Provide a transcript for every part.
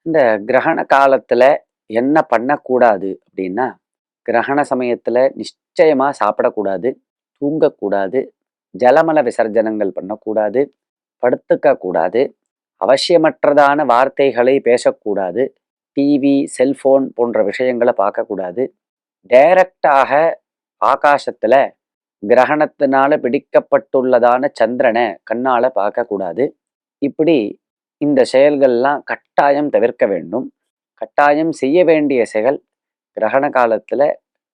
இந்த கிரகண காலத்துல என்ன பண்ணக்கூடாது அப்படின்னா, கிரகண சமயத்துல நிச்சயமா சாப்பிடக்கூடாது, தூங்கக்கூடாது, ஜலமல விசர்ஜனங்கள் பண்ணக்கூடாது, படுத்துக்க கூடாது, அவசியமற்றதான வார்த்தைகளை பேசக்கூடாது, டிவி, செல்போன் போன்ற விஷயங்கள பார்க்கக்கூடாது. டைரக்டாக ஆகாசத்துல கிரகணத்தினால பிடிக்கப்பட்டுள்ளதான சந்திரனை கண்ணால பார்க்கக்கூடாது. இப்படி இந்த செயல்கள்லாம் கட்டாயம் தவிர்க்க வேண்டும். கட்டாயம் செய்ய வேண்டிய செயல், கிரகண காலத்துல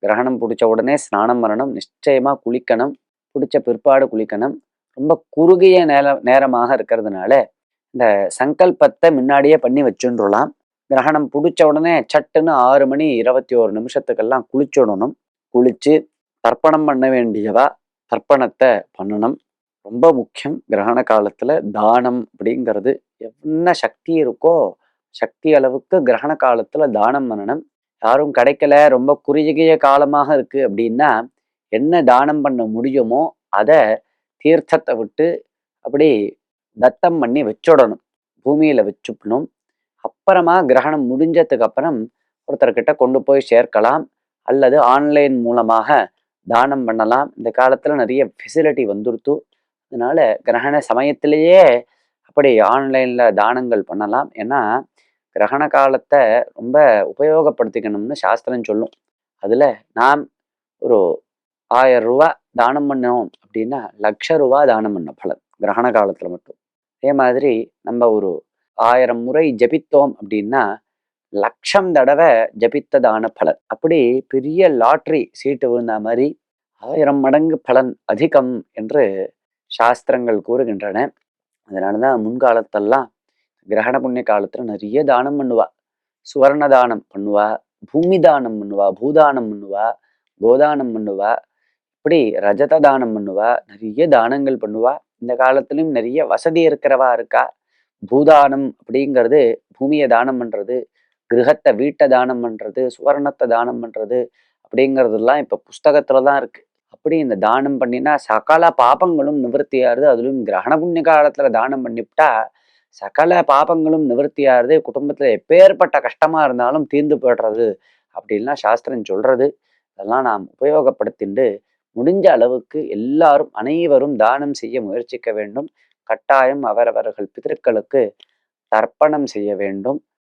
கிரகணம் பிடிச்ச உடனே ஸ்நானம் பண்ணணும். நிச்சயமா குளிக்கணும். குளிச்ச பிற்பாடு குளிக்கணும். ரொம்ப குறுகிய நேரமாக இருக்கிறதுனால இந்த சங்கல்பத்தை முன்னாடியே பண்ணி வச்சுன்றலாம். கிரகணம் பிடிச்ச உடனே சட்டுன்னு 6 மணி 21 நிமிஷத்துக்கெல்லாம் குளிச்சுடணும். குளிச்சு தர்ப்பணம் பண்ண வேண்டியவா தர்ப்பணத்தை பண்ணணும். ரொம்ப முக்கியம். கிரகண காலத்துல தானம் அப்படிங்கிறது என்ன சக்தி இருக்கோ சக்தி அளவுக்கு கிரகண காலத்துல தானம் பண்ணணும். யாரும் கிடைக்கல, ரொம்ப குறுகிய காலமாக இருக்கு அப்படின்னா என்ன தானம் பண்ண முடியுமோ அதை தீர்த்தத்தை விட்டு அப்படி தத்தம் பண்ணி வச்சுடணும். பூமியில வச்சுக்கணும். அப்புறமா கிரகணம் முடிஞ்சதுக்கு அப்புறம் ஒருத்தர்கிட்ட கொண்டு போய் சேர்க்கலாம். அல்லது ஆன்லைன் மூலமாக தானம் பண்ணலாம். இந்த காலத்துல நிறைய ஃபெசிலிட்டி வந்துடுத்து. அதனால கிரகண சமயத்திலேயே அப்படி ஆன்லைன்ல தானங்கள் பண்ணலாம். ஏன்னா கிரகண காலத்தை ரொம்ப உபயோகப்படுத்திக்கணும்னு சாஸ்திரம் சொல்லும். அதுல நாம் ஒரு 1000 ரூபாய் தானம் பண்ணோம் அப்படின்னா லட்ச ரூபா தானம் பண்ண பலன் கிரகண காலத்துல மட்டும். அதே மாதிரி நம்ம ஒரு 1000 முறை ஜபித்தோம் அப்படின்னா லட்சம் தடவை ஜபித்ததான பலன். அப்படி பெரிய லாட்ரி சீட்டு விழுந்த மாதிரி 1000 மடங்கு பலன் அதிகம் என்று சாஸ்திரங்கள் கூறுகின்றன. அதனாலதான் முன்காலத்தெல்லாம் கிரகண புண்ணிய காலத்துல நிறைய தானம் பண்ணுவா. சுவர்ண தானம் பண்ணுவா, பூமி தானம் பண்ணுவா, பூதானம் பண்ணுவா, கோதானம் பண்ணுவா, இப்படி ரஜத தானம் பண்ணுவா, நிறைய தானங்கள் பண்ணுவா. இந்த காலத்திலும் நிறைய வசதி இருக்கிறவா இருக்கா. பூதானம் அப்படிங்கிறது பூமியை தானம் பண்றது, கிரகத்தை வீட்டை தானம் பண்றது, சுவர்ணத்தை தானம் பண்றது அப்படிங்கிறதுலாம் இப்ப புஸ்தகத்துலதான் இருக்கு. அப்படி இந்த தானம் பண்ணினா சகல பாபங்களும் நிவர்த்தியாருது. அதிலும் கிரகண புண்ணிய காலத்துல தானம் பண்ணிவிட்டா சகல பாபங்களும் நிவர்த்தியாருது. குடும்பத்துல எப்பேற்பட்ட கஷ்டமா இருந்தாலும் தீர்ந்து போயிடுறது அப்படின்லாம் சாஸ்திரம் சொல்றது. இதெல்லாம் நாம் உபயோகப்படுத்திண்டு முடிஞ்ச அளவுக்கு எல்லாரும் அனைவரும் தானம் செய்ய முயற்சிக்க வேண்டும். கட்டாயம் அவரவர்கள் பிதர்களுக்கு தர்ப்பணம் செய்ய வேண்டும்.